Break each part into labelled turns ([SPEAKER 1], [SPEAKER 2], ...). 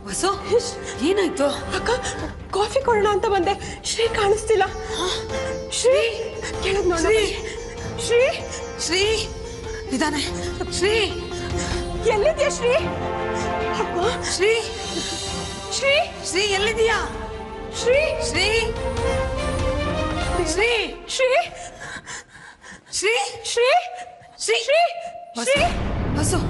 [SPEAKER 1] ವಸು ಏನಾಯ್ತು?
[SPEAKER 2] ಅಕ್ಕ ಕಾಫಿ ಕೊಡೋಣ ಅಂತ ಬಂದೆ, ಶ್ರೀ ಕಾಣಿಸ್ತಿಲ್ಲ. ಶ್ರೀ ಕೆಳಗ್ ನೋಡ. ಶ್ರೀ
[SPEAKER 1] ಶ್ರೀ ಇದಾನೆ. ಶ್ರೀ
[SPEAKER 2] ಎಲ್ಲಿದ್ಯಾ ಶ್ರೀ? ಅಪ್ಪ
[SPEAKER 1] ಶ್ರೀ
[SPEAKER 2] ಶ್ರೀ
[SPEAKER 1] ಶ್ರೀ ಎಲ್ಲಿದ್ಯಾ?
[SPEAKER 2] ಶ್ರೀ
[SPEAKER 1] ಶ್ರೀ ಶ್ರೀ
[SPEAKER 2] ಶ್ರೀ
[SPEAKER 1] ಶ್ರೀ
[SPEAKER 2] ಶ್ರೀ
[SPEAKER 1] ಶ್ರೀ
[SPEAKER 2] ಶ್ರೀ ಶ್ರೀ
[SPEAKER 1] ವಸು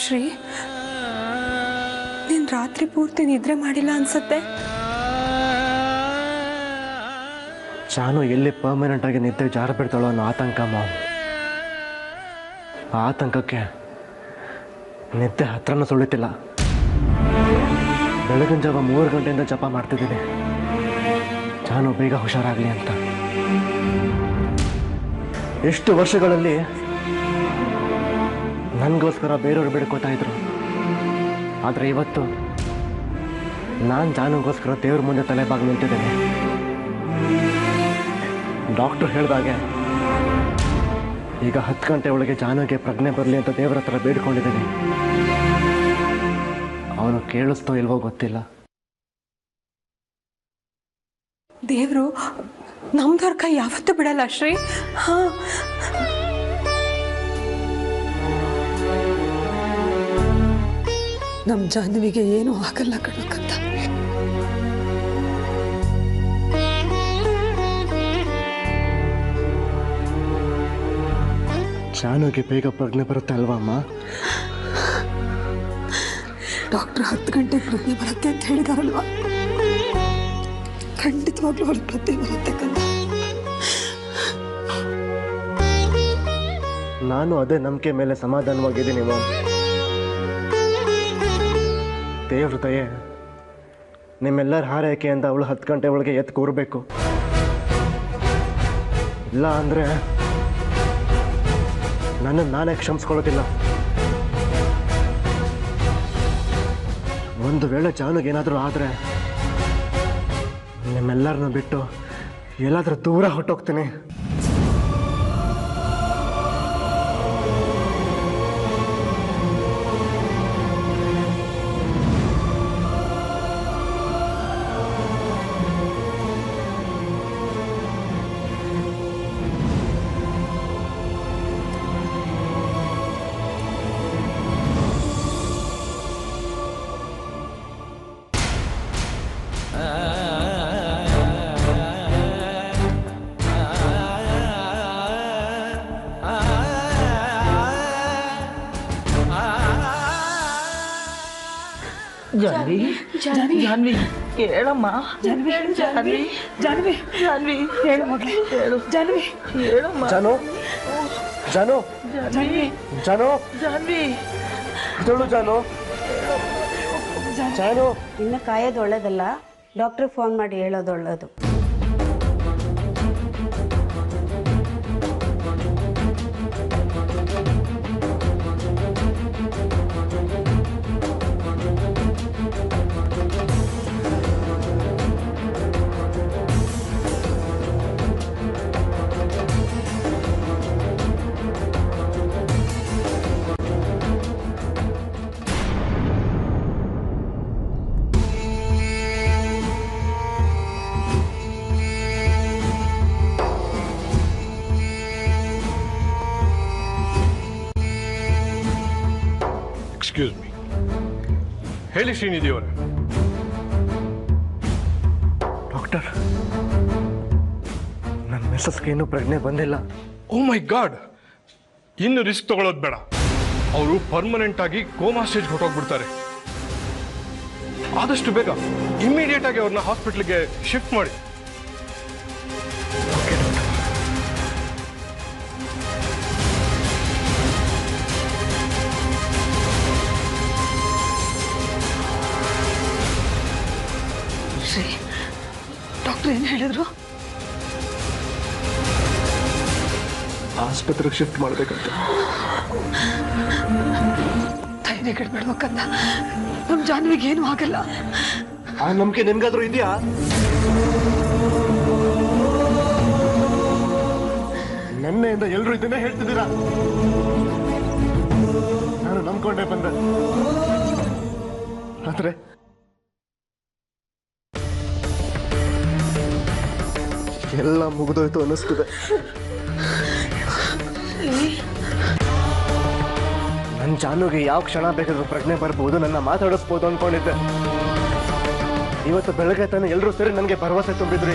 [SPEAKER 2] ಶ್ರೀ ನೀನ್ ರಾತ್ರಿ ಪೂರ್ತಿ ನಿದ್ರೆ ಮಾಡಿಲ್ಲ ಅನ್ಸತ್ತೆ.
[SPEAKER 3] ಶಾನು ಎಲ್ಲಿ ಪರ್ಮನೆಂಟ್ ಆಗಿ ನಿದ್ದೆ ಜಾರ ಬಿಡ್ತಾಳೋ ಅನ್ನೋ ಆತಂಕ ಮಾವು. ಆ ಆತಂಕಕ್ಕೆ ನಿದ್ದೆ ಹತ್ರನೂ ಸುಳಿತಿಲ್ಲ. ಬೆಳಗಿನ ಜಾವ 3 ಗಂಟೆಯಿಂದ ಜಪ ಮಾಡ್ತಿದ್ದೀನಿ, ಶಾನು ಬೇಗ ಹುಷಾರಾಗಲಿ ಅಂತ. ಎಷ್ಟು ವರ್ಷಗಳಲ್ಲಿ ನನಗೋಸ್ಕರ ಬೇರೆಯವ್ರು ಬಿಡ್ಕೋತಾ ಇದ್ರು, ಆದರೆ ಇವತ್ತು ನಾನು ಜಾನುಗೋಸ್ಕರ ದೇವ್ರ ಮುಂದೆ ತಲೆ ಬಾಗಿ ನಿಂತಿದ್ದೇನೆ. ಡಾಕ್ಟ್ರು ಹೇಳಿದಾಗೆ ಈಗ 10 ಗಂಟೆ ಒಳಗೆ ಜಾನುಗೆ ಪ್ರಜ್ಞೆ ಬರಲಿ ಅಂತ ದೇವರ ಹತ್ರ ಬೇಡ್ಕೊಂಡಿದ್ದೀನಿ. ಅವನು ಕೇಳಿಸ್ತೋ ಇಲ್ವೋ ಗೊತ್ತಿಲ್ಲ.
[SPEAKER 2] ದೇವ್ರು ನಮ್ದವ್ರ ಕೈ ಯಾವತ್ತೂ ಬಿಡಲ್ಲ ಶ್ರೀ. ಹಾ
[SPEAKER 1] ನಮ್ಮ ಜಾನ್ವಿಗೆ ಏನೂ ಆಗಲ್ಲ ಕಣಕ್ಕಂತ.
[SPEAKER 3] ಶಾನುಗೆ ಬೇಗ ಪ್ರಜ್ಞೆ ಬರುತ್ತೆ ಅಲ್ವಾ ಅಮ್ಮ?
[SPEAKER 1] ಡಾಕ್ಟ್ರ್ 10 ಗಂಟೆಗೆ ಪ್ರಜ್ಞೆ ಬರುತ್ತೆ ಅಂತ ಹೇಳಿದಾರಲ್ವಾ? ಖಂಡಿತವಾಗ್ಲೂ ಅವ್ರಿಗೆ ಪ್ರಜ್ಞೆ ಬರುತ್ತೆ ಕಂದ.
[SPEAKER 3] ನಾನು ಅದೇ ನಂಬಿಕೆ ಮೇಲೆ ಸಮಾಧಾನವಾಗಿದ್ದೀನಿ ಮಾಮ್. ದೇವ್ರ ದಯೆ ನಿಮ್ಮೆಲ್ಲರ ಹಾರೈಕೆಯಿಂದ ಅವಳು 10 ಗಂಟೆ ಒಳಗೆ ಎದ್ದು ಕೂರಬೇಕು. ಇಲ್ಲ ಅಂದರೆ ನನ್ನನ್ನು ನಾನೇ ಕ್ಷಮಿಸ್ಕೊಳ್ಳೋದಿಲ್ಲ. ಒಂದು ವೇಳೆ ಜಾನುಗೆ ಏನಾದರೂ ಆದರೆ ನಿಮ್ಮೆಲ್ಲರನ್ನ ಬಿಟ್ಟು ಎಲ್ಲಾದರೂ ದೂರ ಹೊಟ್ಟೋಗ್ತೀನಿ.
[SPEAKER 4] ಜಾನ್ವಿ ಜಾನ್ವಿ ಜಾನ್ವಿ ಹೇಳಮ್ಮ. ಜಾನ್ವಿ ಜಾನ್ವಿ ಜಾನ್ವಿ ಜಾನ್ವಿ ಹೇಳು ಮಗಳೇ, ಹೇಳು ಜಾನ್ವಿ, ಹೇಳಮ್ಮ.
[SPEAKER 3] ಜಾನು ಜಾನು
[SPEAKER 4] ಜಾನ್ವಿ
[SPEAKER 3] ಜಾನು
[SPEAKER 4] ಜಾನ್ವಿ
[SPEAKER 3] ಹೇಳು ಜಾನು. ಜಾನು
[SPEAKER 5] ಇನ್ನು ಕಾಯೋದು ಒಳ್ಳೇದಲ್ಲ, ಡಾಕ್ಟ್ರಿಗೆ ಫೋನ್ ಮಾಡಿ ಹೇಳೋದು ಒಳ್ಳೇದು.
[SPEAKER 6] Excuse me. ಹೇಳಿ ಶ್ರೀನಿಧಿ ಅವರೇ.
[SPEAKER 3] ಡಾಕ್ಟರ್, ನನ್ನ ಮಿಸ್ಸಸ್ಗೆ ಇನ್ನೂ ಪ್ರಜ್ಞೆ ಬಂದಿಲ್ಲ.
[SPEAKER 6] ಓ ಮೈ ಗಾಡ್, ಇನ್ನು ರಿಸ್ಕ್ ತಗೊಳ್ಳೋದು ಬೇಡ. ಅವರು ಪರ್ಮನೆಂಟ್ ಆಗಿ ಕೋಮಾ ಸ್ಟೇಜ್ ಹೊರಟೋಗ್ಬಿಡ್ತಾರೆ. ಆದಷ್ಟು ಬೇಗ ಇಮಿಡಿಯೇಟ್ ಆಗಿ ಅವ್ರನ್ನ ಹಾಸ್ಪಿಟ್ಲಿಗೆ ಶಿಫ್ಟ್ ಮಾಡಿ.
[SPEAKER 1] ಶ್ರೀ, ಡಾಕ್ಟರ್ ಏನು ಹೇಳಿದ್ರು?
[SPEAKER 3] ಆಸ್ಪತ್ರೆಗೆ ಶಿಫ್ಟ್ ಮಾಡಬೇಕಂತ.
[SPEAKER 1] ಧೈರ್ಯ ಕೆಡ್ಬಿಡ್ಬೇಕಂತ. ನಮ್ಮ ಜಾನ್ವಿಗೆ ಏನೂ ಆಗಲ್ಲ.
[SPEAKER 3] ಆ ನಂಬಿಕೆ ನಿಮ್ಗಾದ್ರೂ ಇದೆಯಾ? ನಿನ್ನೆಯಿಂದ ಎಲ್ಲರೂ ಇದನ್ನೇ ಹೇಳ್ತಿದ್ದೀರಾ. ನಾನು ನಂಬ್ಕೊಂಡೆ ಬಂದೆ. ಆದ್ರೆ ಎಲ್ಲ ಮುಗಿದೋಯ್ತು ಅನ್ನಿಸ್ತಿದೆ. ನನ್ನ ಜಾನುಗೆ ಯಾವ ಕ್ಷಣ ಬೇಕಾದ್ರೂ ಪ್ರಜ್ಞೆ ಬರ್ಬೋದು, ನನ್ನ ಮಾತಾಡಿಸ್ಬೋದು ಅನ್ಕೊಂಡಿದ್ದೆ. ಇವತ್ತು ಬೆಳಗ್ಗೆ ತಾನೆ ಎಲ್ಲರೂ ಸೇರಿ ನನಗೆ ಭರವಸೆ ತುಂಬಿದ್ರಿ.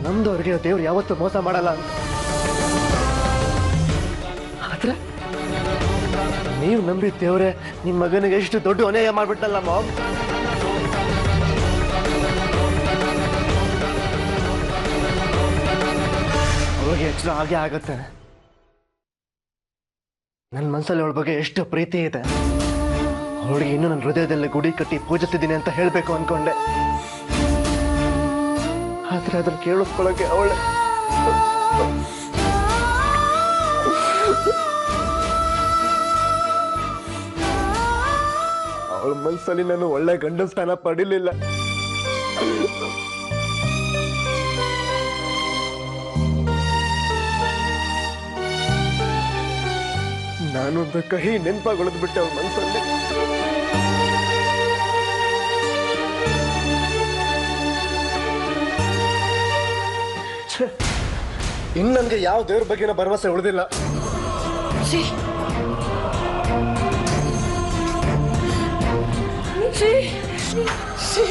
[SPEAKER 3] ನಮ್ದವ್ರಿಗೆ ದೇವ್ರು ಯಾವತ್ತೂ ಮೋಸ ಮಾಡಲ್ಲ ಅಂತ. ಆದ್ರೆ ನೀವು ನಂಬಿದ ದೇವ್ರೆ ನಿಮ್ಮ ಮಗನಿಗೆ ಎಷ್ಟು ದೊಡ್ಡ ಅನ್ಯಾಯ ಮಾಡ್ಬಿಟ್ಟಲ್ಲ ಮಾಮ್. ಅವಳಿಗೆ ಎಚ್ಚರ ಹಾಗೆ ಆಗತ್ತೆ. ನನ್ನ ಮನಸ್ಸಲ್ಲಿ ಅವಳ ಬಗ್ಗೆ ಎಷ್ಟು ಪ್ರೀತಿ ಇದೆ. ಅವಳಿಗೆ ಇನ್ನೂ ನನ್ನ ಹೃದಯದಲ್ಲಿ ಗುಡಿ ಕಟ್ಟಿ ಪೂಜಿಸಿದ್ದೀನಿ ಅಂತ ಹೇಳಬೇಕು ಅನ್ಕೊಂಡೆ. ಆದ್ರೆ ಅದನ್ನ ಕೇಳಿಸ್ಕೊಳ್ಳೋಕೆ ಅವಳ ಮನಸ್ಸಲ್ಲಿ ನಾನು ಒಳ್ಳೆ ಗಂಡ ಸ್ಥಾನ ಪಡಿಲಿಲ್ಲ. ನಾನೊಂದು ಕಹಿ ನೆನಪಾಗೊಳದ್ ಬಿಟ್ಟೆ ಅವಳ ಮನಸ್ಸಲ್ಲಿ. ಇನ್ನು ನನಗೆ ಯಾವ ದೇವ್ರ ಬಗ್ಗೆನ ಭರವಸೆ ಉಳಿದಿಲ್ಲ.
[SPEAKER 1] ಶ್ರೀ, ಶ್ರೀ, ಶ್ರೀ,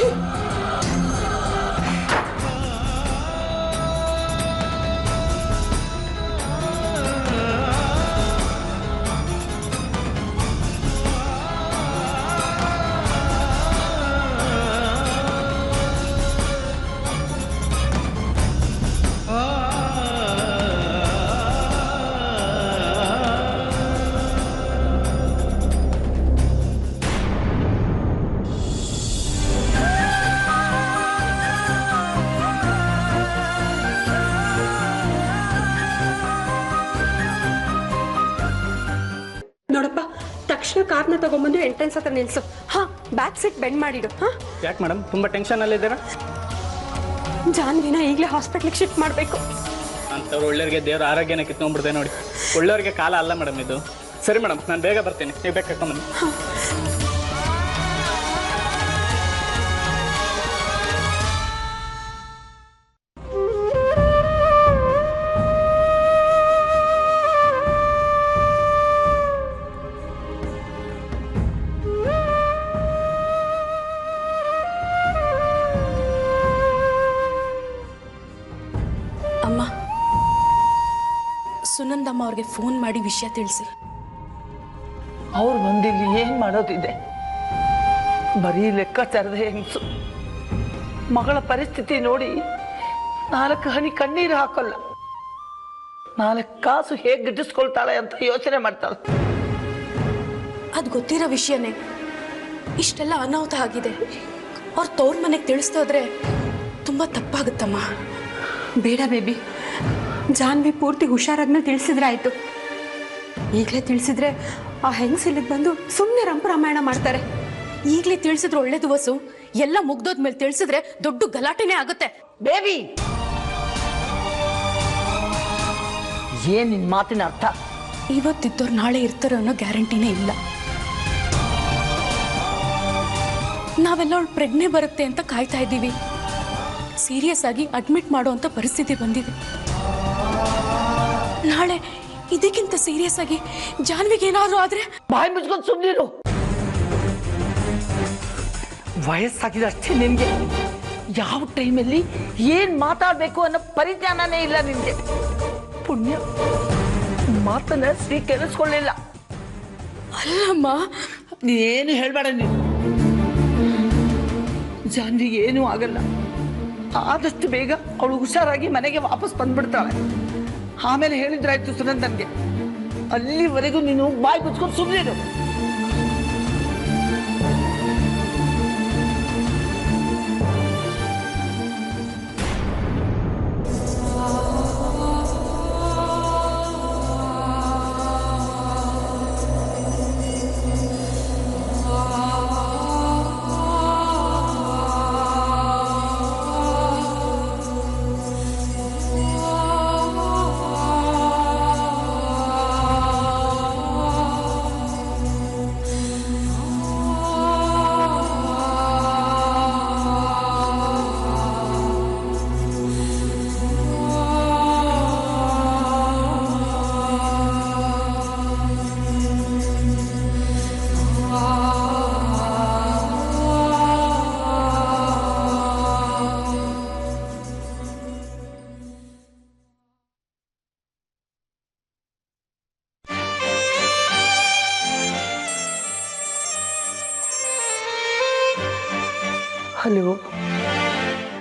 [SPEAKER 2] ನೋಡಪ್ಪ, ತಕ್ಷಣ ಕಾರ್ನ ತಗೊಂಬಂದು ಎಂಟ್ರೆನ್ಸ್ ಹತ್ರ ನಿಲ್ಸು. ಹಾ, ಬ್ಯಾಕ್ ಸೀಟ್ ಬೆಂಡ್ ಮಾಡಿಡು. ಹಾ,
[SPEAKER 7] ಯಾಕೆ ಮೇಡಮ್ ತುಂಬ ಟೆನ್ಷನ್ ಅಲ್ಲಿದ್ದೀರಾ?
[SPEAKER 2] ಜಾನ್ವಿನ ಈಗಲೇ ಹಾಸ್ಪಿಟ್ಲಿಗೆ ಶಿಫ್ಟ್ ಮಾಡಬೇಕು.
[SPEAKER 7] ಅಂಥವ್ರು ಒಳ್ಳೆಯವ್ರಿಗೆ ದೇವ್ರ ಆರೋಗ್ಯನ ಕಿತ್ಕೊಂಡ್ಬಿಡ್ದೆ ನೋಡಿ. ಒಳ್ಳೆಯವ್ರಿಗೆ ಕಾಲ ಅಲ್ಲ ಮೇಡಮ್ ಇದು. ಸರಿ ಮೇಡಮ್, ನಾನು ಬೇಗ ಬರ್ತೀನಿ, ನೀವು ಬೇಕು ಕರ್ಕೊಂಬನ್ನಿ.
[SPEAKER 8] ಅಮ್ಮ, ಸುನಂದಮ್ಮ ಅವ್ರಿಗೆ ಫೋನ್ ಮಾಡಿ ವಿಷಯ ತಿಳಿಸಿ.
[SPEAKER 4] ಅವ್ರು ಬಂದಿಲ್ಲಿ ಏನು ಮಾಡೋದಿದೆ? ಬರೀ ಲೆಕ್ಕಾಚಾರದ ಹೆಂಗಸು. ಮಗಳ ಪರಿಸ್ಥಿತಿ ನೋಡಿ 4 ಹನಿ ಕಣ್ಣೀರು ಹಾಕೋಲ್ಲ. 4 ಕಾಸು ಹೇಗೆ ಗಿಟ್ಟಿಸ್ಕೊಳ್ತಾಳೆ ಅಂತ ಯೋಚನೆ ಮಾಡ್ತಾಳೆ.
[SPEAKER 8] ಅದು ಗೊತ್ತಿರೋ ವಿಷಯನೇ. ಇಷ್ಟೆಲ್ಲ ಅನಾಹುತ ಆಗಿದೆ. ಅವ್ರ ತವ್ರ ಮನೆಗೆ ತಿಳಿಸ್ತೋದ್ರೆ ತುಂಬ ತಪ್ಪಾಗುತ್ತಮ್ಮ.
[SPEAKER 2] ಬೇಡ ಬೇಬಿ, ಜಾನ್ವಿ ಪೂರ್ತಿ ಹುಷಾರಾದ್ಮೇಲೆ ತಿಳಿಸಿದ್ರೆ ಆಯ್ತು. ಈಗಲೇ ತಿಳಿಸಿದ್ರೆ ಆ ಹೆಂಗ್ಸ್ ಇಲ್ಲಿಗೆ ಬಂದು ಸುಮ್ಮನೆ ರಂಪರಾಮಾಯಣ ಮಾಡ್ತಾರೆ.
[SPEAKER 8] ಈಗಲೇ ತಿಳಿಸಿದ್ರೆ ಒಳ್ಳೇದು ವಸು. ಎಲ್ಲ ಮುಗ್ದೋದ್ಮೇಲೆ ತಿಳಿಸಿದ್ರೆ ದೊಡ್ಡ ಗಲಾಟೆನೇ ಆಗುತ್ತೆ.
[SPEAKER 4] ಬೇಬಿ, ಏನ್ ನಿನ್ ಮಾತಿನ ಅರ್ಥ?
[SPEAKER 8] ಇವತ್ತಿದ್ದವ್ರು ನಾಳೆ ಇರ್ತಾರೆ ಅನ್ನೋ ಗ್ಯಾರಂಟಿನೇ ಇಲ್ಲ. ನಾವೆಲ್ಲ ಅವಳು ಪ್ರಜ್ಞೆ ಬರುತ್ತೆ ಅಂತ ಕಾಯ್ತಾ ಇದ್ದೀವಿ. ಸೀರಿಯಸ್ ಆಗಿ ಅಡ್ಮಿಟ್ ಮಾಡುವಂತ ಪರಿಸ್ಥಿತಿ ಬಂದಿದೆ. ನಾಳೆ ಇದಕ್ಕಿಂತ ಸೀರಿಯಸ್ ಆಗಿ ಜಾನ್ವಿಗೆ ಏನಾದ್ರು ಆದ್ರೆ?
[SPEAKER 4] ಬಾಯಿ ಮುಚ್ಕೊಂಡು ಸುಮ್ಮನಿರು. ವಯಸ್ಸಾಗಿದೆ ಅಷ್ಟೇ ನಿನ್ಗೆ. ಯಾವ ಟೈಮಲ್ಲಿ ಏನ್ ಮಾತಾಡ್ಬೇಕು ಅನ್ನೋ ಪರಿಜ್ಞಾನನೇ ಇಲ್ಲ ನಿನ್ಗೆ. ಪುಣ್ಯ ಮಾತನ್ನ ಶ್ರೀ ಕೇಳಿಸ್ಕೊಳ್ಳಿಲ್ಲ.
[SPEAKER 8] ಅಲ್ಲಮ್ಮ,
[SPEAKER 4] ನೀನೇನು ಹೇಳ್ಬೇಡ. ನೀನು ಜಾನ್ವಿಗೆ ಏನೂ ಆಗಲ್ಲ. ಆದಷ್ಟು ಬೇಗ ಅವಳು ಹುಷಾರಾಗಿ ಮನೆಗೆ ವಾಪಸ್ ಬಂದ್ಬಿಡ್ತಾಳೆ. ಆಮೇಲೆ ಹೇಳಿದ್ರಾಯ್ತು ಸುನಂದನ್ಗೆ. ಅಲ್ಲಿವರೆಗೂ ನೀನು ಬಾಯಿ ಮುಚ್ಕೊಂಡು ಸುಮ್ಮನಿರು. ಹಲೋ,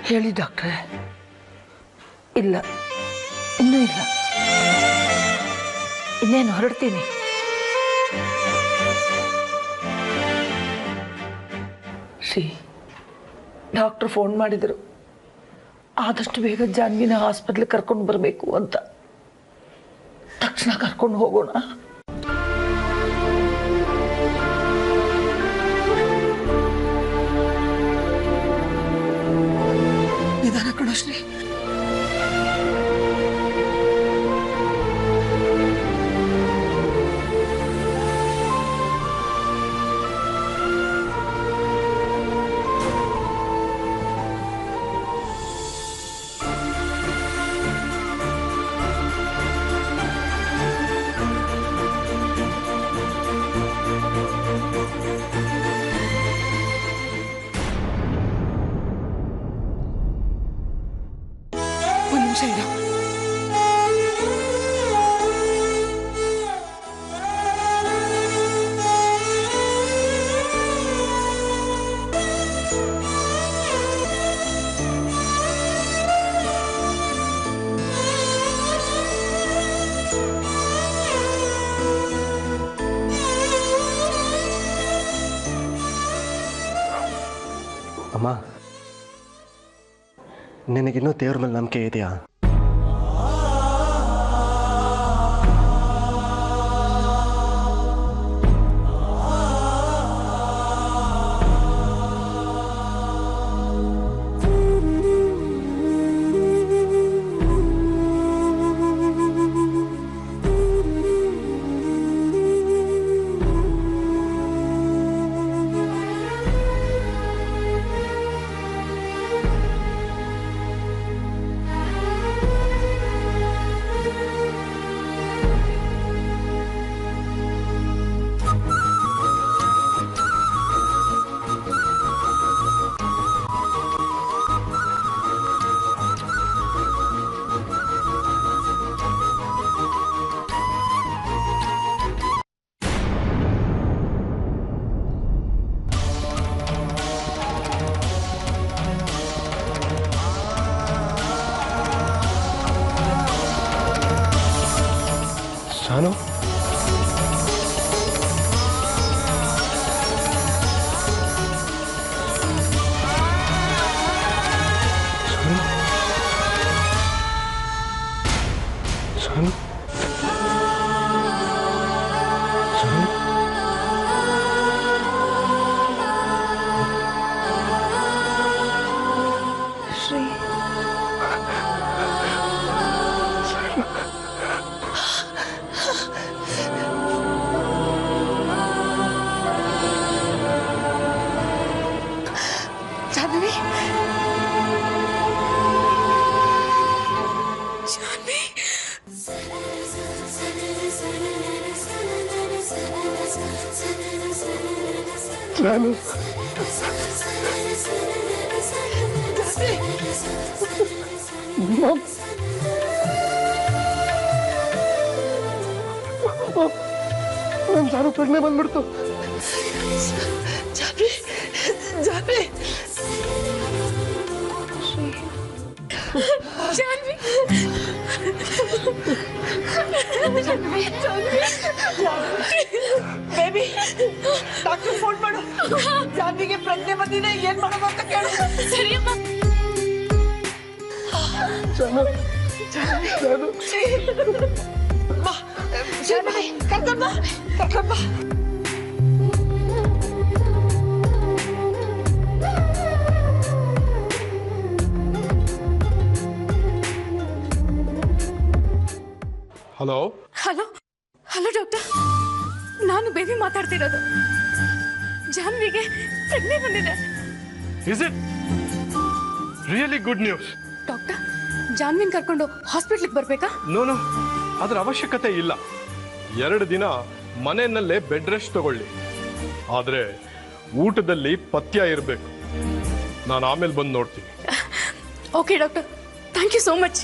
[SPEAKER 4] ಹೇಳಿ ಡಾಕ್ಟ್ರೆ. ಇಲ್ಲ, ಇನ್ನೂ ಇಲ್ಲ. ಇನ್ನೇನು ಹೊರಡ್ತೀನಿ. ಶ್ರೀ, ಡಾಕ್ಟ್ರು ಫೋನ್ ಮಾಡಿದರು, ಆದಷ್ಟು ಬೇಗ ಜಾನ್ವಿನ ಹಾಸ್ಪಿಟ್ಲಿಗೆ ಕರ್ಕೊಂಡು ಬರಬೇಕು ಅಂತ. ತಕ್ಷಣ ಕರ್ಕೊಂಡು ಹೋಗೋಣ.
[SPEAKER 1] ನಿಧಾನ ಕಣೋ ಶ್ರೀ. ಒಂದು ನಿಮಿಷ ಇರು.
[SPEAKER 3] ಅಮ್ಮ, ನಿನಗಿನ್ನೂ ದೇವ್ರ ಮೇಲೆ ನಂಬಿಕೆ ಇದೆಯಾ? ನಾನು ನನ್ನ ಜಾನು ಪ್ರಜ್ಞೆ ಬಂದ್ಬಿಡ್ತು.
[SPEAKER 4] Janvi Janvi
[SPEAKER 8] Janvi
[SPEAKER 4] baby doctor phone ಮಾಡು. ಜಾನ್ವಿಗೆ ಪ್ರಜ್ಞೆ ಬಂದಿದೆ, ಏನ್ ಮಾಡೋದು ಅಂತ ಕೇಳು.
[SPEAKER 8] ಸರಿಯಮ್ಮ.
[SPEAKER 3] ಜಾನು ಜಾನು
[SPEAKER 4] ಬಾ ಜಾನ್ವಿ, ಕರ್ಕೊಂಡ್ ಬಾ ಕರ್ಕೊಂಡ್ ಬಾ.
[SPEAKER 6] ಹಲೋ
[SPEAKER 8] ಹಲೋ ಹಲೋ ಡಾಕ್ಟರ್, ನಾನು ಬೇಬಿ ಮಾತಾಡ್ತಿರೋದು. ಜಾನ್ವಿಗೆ ಪ್ರಜ್ಞೆ ಬಂದಿದೆ.
[SPEAKER 6] Is it really good news?
[SPEAKER 8] Doctor, ಜಾನ್ವಿನ್ ಕರ್ಕೊಂಡು ಹಾಸ್ಪಿಟ್ಲಿಗೆ ಬರ್ಬೇಕಾ?
[SPEAKER 6] ನೋ, ಅದರ ಅವಶ್ಯಕತೆ ಇಲ್ಲ. 2 ದಿನ ಮನೆಯಲ್ಲೇ ಬೆಡ್ ರೆಸ್ಟ್ ತಗೊಳ್ಳಿ. ಆದರೆ ಊಟದಲ್ಲಿ ಪಥ್ಯ ಇರಬೇಕು. ನಾನು ಆಮೇಲೆ ಬಂದು ನೋಡ್ತೀನಿ.
[SPEAKER 8] Okay doctor, thank you so much.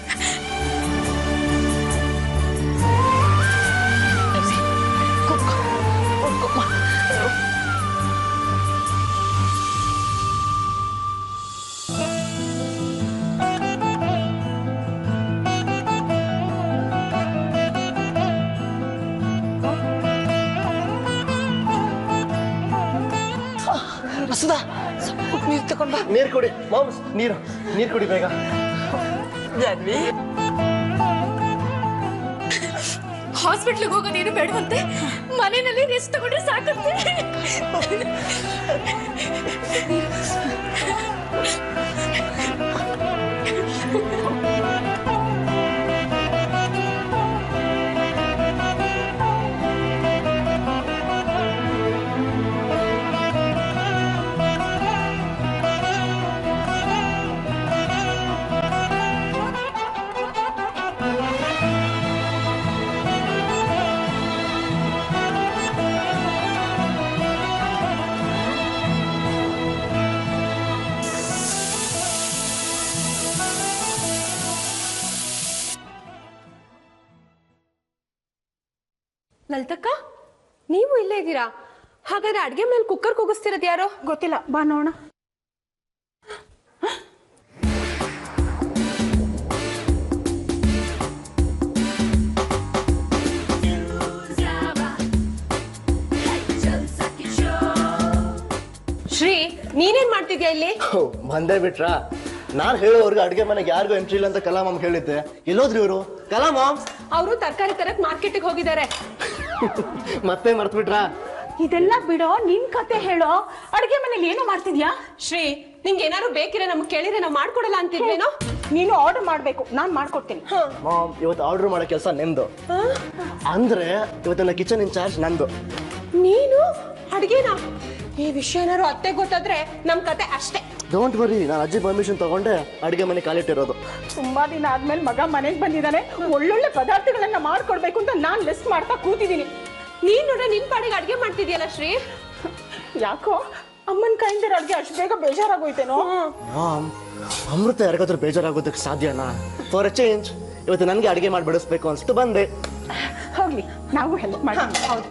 [SPEAKER 4] Vasudha, ನೀರು ತಗೊಂಡ.
[SPEAKER 3] ನೀರು ಕುಡಿ ಮಾಮ್ಸ್, ನೀರು ಕುಡಿ ಬೇಗ.
[SPEAKER 4] ಜಾನ್ವಿ,
[SPEAKER 8] ಹಾಸ್ಪಿಟ್ಲಿಗೆ ಹೋಗೋದೇನು ಬೇಡವಂತೆ, ಮನೆಯಲ್ಲಿ ರೆಸ್ಟ್ ತಗೊಂಡ್ರೆ ಸಾಕಂತೆ.
[SPEAKER 2] ಲಲಿತಕ್ಕ, ನೀವು ಇಲ್ಲೇ ಇದ್ದೀರಾ? ಹಾಗಾದ್ರೆ ಅಡ್ಗೆ ಮೇಲೆ ಕುಕ್ಕರ್ ಕೂಗಿಸ್ತಿರೋದು ಯಾರೋ?
[SPEAKER 5] ಗೊತ್ತಿಲ್ಲ, ಬಾ ನೋಡೋಣ.
[SPEAKER 2] ಶ್ರೀ, ನೀನೇನ್ ಮಾಡ್ತಿದ್ಯಾ ಇಲ್ಲಿ?
[SPEAKER 3] ಬಂದೇ ಬಿಟ್ರಾ? ನಾನು ಹೇಳೋರ್ಗೆ ಅಡುಗೆ ಮನೆಗೆ ಯಾರಿಗೂ ಎಂಟ್ರಿ ಇಲ್ಲ ಅಂತ ಕಲಾಮಮ್ ಹೇಳಿದ್ದೆ. ಎಲ್ಲೋದ್ರಿ ಇವರು? ಕಲಾಮಮ್
[SPEAKER 2] ಅವರು ತರಕಾರಿ ತರಕ್ ಮಾರ್ಕೆಟಿಗೆ ಹೋಗಿದ್ದಾರೆ.
[SPEAKER 3] ಮತ್ತೆ ಮರ್ತ್ಬಿಟ್ರಾ?
[SPEAKER 5] ಇದೆಲ್ಲ ಬಿಡೋ, ನಿನ್ ಕತೆ ಹೇಳೋ. ಅಡ್ಗೆ ಮನೇಲಿ ಏನು ಮಾಡ್ತಿದ್ಯಾ?
[SPEAKER 2] ಶ್ರೀ, ನಿಂಗೆ ಏನಾದ್ರು ಬೇಕಿದ್ರೆ ನಮ್ಗೆ ಕೇಳಿದ್ರೆ ನಾವು ಮಾಡ್ಕೊಡಲ್ಲ ಅಂತಿದ್ವೇನೋ?
[SPEAKER 5] ನೀನು ಆರ್ಡರ್ ಮಾಡ್ಬೇಕು, ನಾನ್ ಮಾಡ್ಕೊಡ್ತೀನಿ.
[SPEAKER 3] ಮಾಮ್, ಇವತ್ತು ಆರ್ಡರ್ ಮಾಡೋ ಕೆಲಸ ನಿಮ್ದು. ಅಂದ್ರೆ ಇವತ್ತಿನ ಕಿಚನ್ ಇನ್ಚಾರ್ಜ್ ನಂದು.
[SPEAKER 2] ನೀನು ಅಡ್ಗೆನಾ? ಈ ವಿಷಯ ಏನಾದ್ರು ಅತ್ತೆ ಗೊತ್ತಾದ್ರೆ ನಮ್ ಕತೆ ಅಷ್ಟೇ.
[SPEAKER 3] ಡೋಂಟ್ ವರಿ, ನಾನು ಅಜ್ಜಿ ಪರ್ಮಿಷನ್ ತಗೊಂಡೆ ಅಡುಗೆ ಮನೆ ಕಾಲಿಟ್ಟಿರೋದು.
[SPEAKER 5] ತುಂಬಾ ದಿನ ಆದ್ಮೇಲೆ ಮಗ ಮನೆಗೆ ಬಂದಿದ್ದಾನೆ, ಒಳ್ಳೊಳ್ಳೆ ಪದಾರ್ಥಗಳನ್ನ ಮಾಡ್ಕೊಡ್ಬೇಕು ಅಂತ ನಾನ್ ಲಿಸ್ಟ್ ಮಾಡ್ತಾ ಕೂತಿದ್ದೀನಿ.
[SPEAKER 2] ನೀನ್ ನೋಡ್ರೆ ನಿನ್ ಪಾಡಿಗೆ ಅಡ್ಗೆ ಮಾಡ್ತಿದ್ಯಲ್ಲ ಶ್ರೀ.
[SPEAKER 5] ಯಾಕೋ ಅಮ್ಮನ ಕೈಯಿಂದ ಅಡ್ಗೆ ಅಷ್ಟು ಬೇಗ ಬೇಜಾರಾಗೋಯ್ತೇನೋ?
[SPEAKER 3] ಮಾಮ್, ಅಮೃತ ಯಾರಿಗಾದ್ರೂ ಬೇಜಾರಾಗೋದಕ್ಕೆ ಸಾಧ್ಯನಾ? ಫಾರ್ ಅ ಚೇಂಜ್ ಇವತ್ತು ನನಗೆ ಅಡುಗೆ ಮಾಡಿ ಬಡಿಸ್ಬೇಕು ಅನ್ಸ್ತು ಬಂದೆ.
[SPEAKER 5] ಹೋಗ್ಲಿ, ನಾವು ಹೆಲ್ಪ್ ಮಾಡ್ತೀವಿ. ಹೌದು.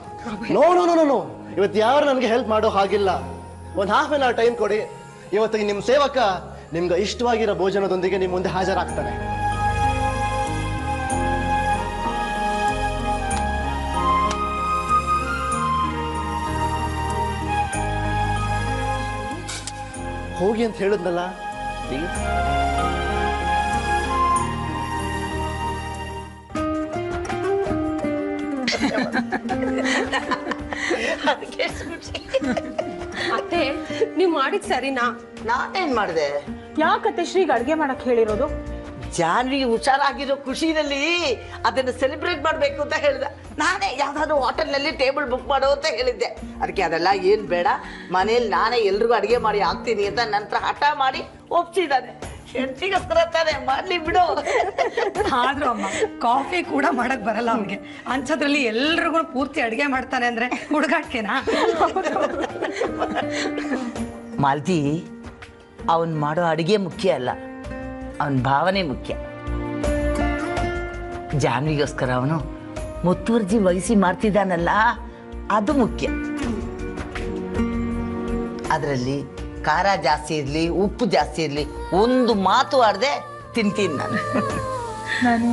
[SPEAKER 3] ನೋ ನೋ ನೋ ನೋ, ಇವತ್ತು ಯಾರು ನನಗೆ ಹೆಲ್ಪ್ ಮಾಡೋ ಹಾಗಿಲ್ಲ. ಒಂದು ಹಾಫ್ ಆನ್ ಅವರ್ ಟೈಮ್ ಕೊಡಿ. ಇವತ್ತಿಗೆ ನಿಮ್ಮ ಸೇವಕ ನಿಮ್ಗೆ ಇಷ್ಟವಾಗಿರೋ ಭೋಜನದೊಂದಿಗೆ ನಿಮ್ಮ ಮುಂದೆ ಹಾಜರಾಗ್ತಾನೆ. ಹೋಗಿ ಅಂತ ಹೇಳಿದ್ನಲ್ಲ, ಪ್ಲೀಸ್.
[SPEAKER 2] ಅತ್ತೆ, ನೀವ್ ಮಾಡಿದ್ ಸರಿನಾ?
[SPEAKER 4] ನಾನೇನ್ ಮಾಡಿದೆ?
[SPEAKER 5] ಯಾಕತ್ತೆ ಶ್ರೀಗ್ ಅಡ್ಗೆ ಮಾಡಕ್ ಹೇಳಿರೋದು?
[SPEAKER 4] ಜಾನ್ವಿಗೆ ಹುಷಾರಾಗಿರೋ ಖುಷಿನಲ್ಲಿ ಅದನ್ನ ಸೆಲೆಬ್ರೇಟ್ ಮಾಡ್ಬೇಕು ಅಂತ ಹೇಳಿದ. ನಾನೇ ಯಾವ್ದಾದ್ರು ಹೋಟೆಲ್ನಲ್ಲಿ ಟೇಬಲ್ ಬುಕ್ ಮಾಡೋ ಅಂತ ಹೇಳಿದ್ದೆ. ಅದಕ್ಕೆ ಅದೆಲ್ಲ ಏನ್ ಬೇಡ, ಮನೇಲಿ ನಾನೇ ಎಲ್ರಿಗೂ ಅಡುಗೆ ಮಾಡಿ ಹಾಕ್ತೀನಿ ಅಂತ ನಂತರ ಹಠ ಮಾಡಿ ಒಪ್ಸಿದ್ದಾನೆ. ಹೆಂಡತಿಗೋಸ್ಕರ ತಾನೇ ಮಾಡ್ಲಿ ಬಿಡು.
[SPEAKER 1] ಆದ್ರೂ ಅಮ್ಮ ಕಾಫಿ ಕೂಡ ಮಾಡಕ್ ಬರಲ್ಲ ಅವ್ನಿಗೆ, ಅಂಥದ್ರಲ್ಲಿ ಎಲ್ರಿಗೂ ಪೂರ್ತಿ ಅಡಿಗೆ ಮಾಡ್ತಾನೆ ಅಂದ್ರೆ ಹುಡುಗಾಟ್ಕೆನಾ?
[SPEAKER 4] ಮಾಲ್ತಿ, ಅವನ್ ಮಾಡೋ ಅಡಿಗೆ ಮುಖ್ಯ ಅಲ್ಲ, ಅವನ ಭಾವನೆ ಮುಖ್ಯ. ಜಾನ್ವಿಗೋಸ್ಕರ ಅವನು ಮುತುವರ್ಜಿ ವಹಿಸಿ ಮಾಡ್ತಿದ್ದಾನಲ್ಲ, ಅದು ಮುಖ್ಯ. ಅದರಲ್ಲಿ ಖಾರ ಜಾಸ್ತಿ ಇರಲಿ, ಉಪ್ಪು ಜಾಸ್ತಿ ಇರಲಿ, ಒಂದು ಮಾತು ಆಡದೆ ತಿಂತೀನಿ ನಾನು.
[SPEAKER 1] ನಾನು